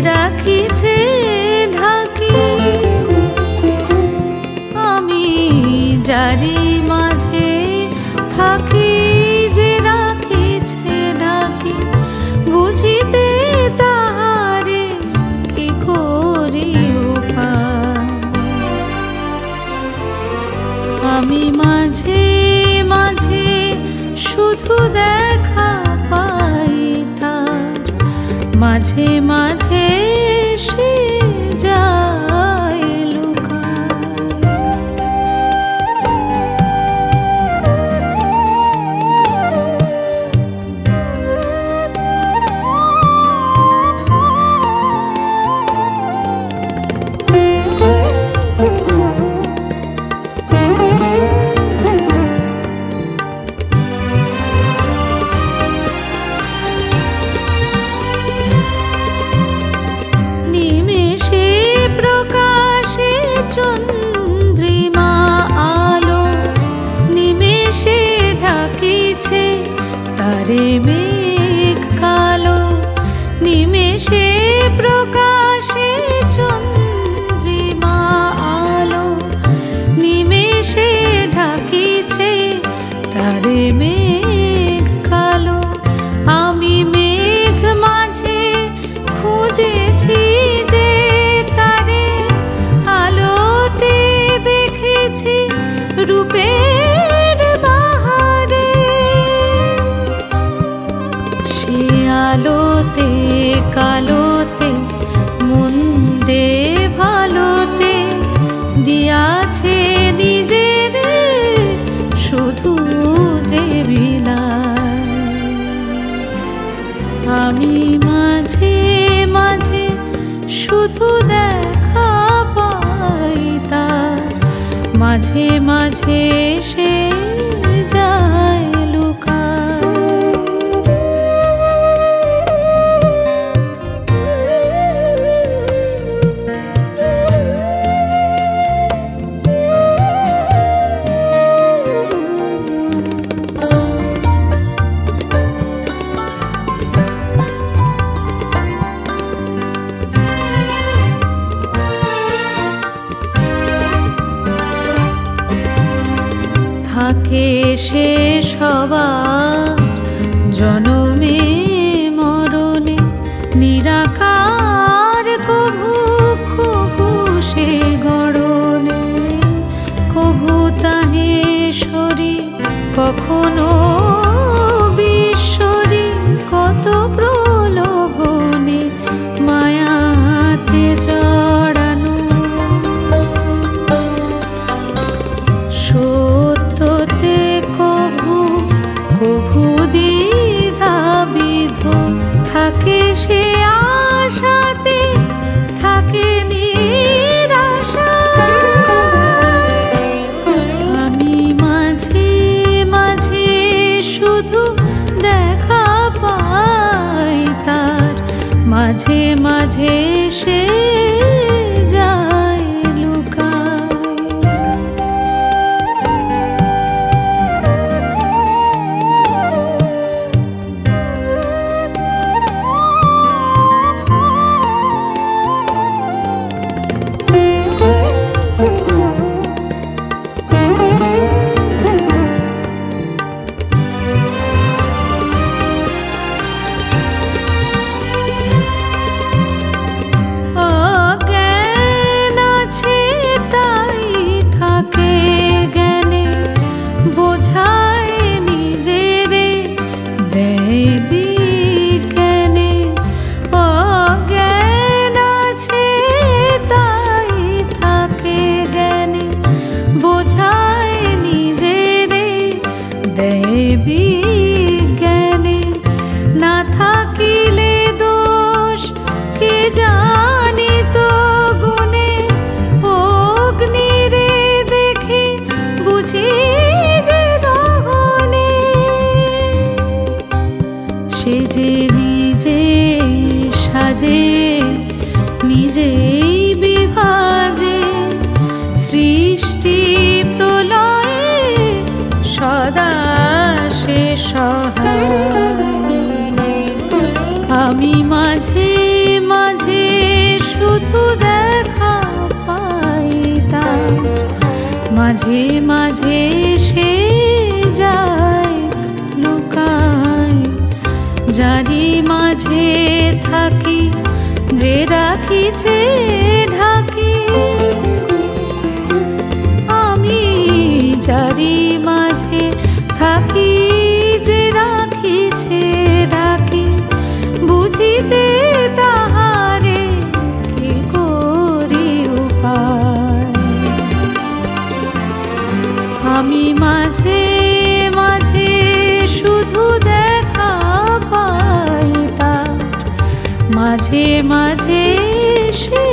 রাখিছে ঢাকি আমি যারি মাঝে থাকি যে রাখিছে ঢাকি বুঝিতে তাহারে কি করি উপায় আমি মাঝে মাঝে শুধু দেখা পাই তার মাঝে মাঝে সে যায় লুকায় তারে মেঘ কালো নিমেষে প্রকাশে চন্দ্রিমা আলো নিমেষে ঢাকিছে তারে মেঘ কালো আমি মেঘ মাঝে খুঁজেছি যে তারে আলোতে দেখেছি রূপে আলোতে কালোতে মন্দে ভালোতে দিয়াছে নিজের শুধু যে বিলায় আমি মাঝে মাঝে শুধু দেখা পাই তার মাঝে মাঝে সে যায় লুকায় থাকে সে সবার জনমে মরণে নিরাকার কভু কভু সে গড়নে কভু তাহেশ্বরী কখনো বিশ্বরী কত প্রলোভনে মায়াতে জড়ানো কভু দ্বিধাবিধ থাকে সে আশাতে থাকে নিরাশা আমি মাঝে মাঝে শুধু দেখা পাই তার মাঝে মাঝে সে যায় লুকায় বিজ্ঞানে না থাকিলে দোষ কে জানি তো গুণে অগ্নিরে দেখি বুঝি যে দহনে সে যে নিজে সাজে নিজেই বিভাজে সৃষ্টি প্রলয়ে সদা সে সহায় আমি মাঝে মাঝে মাঝে মাঝে সে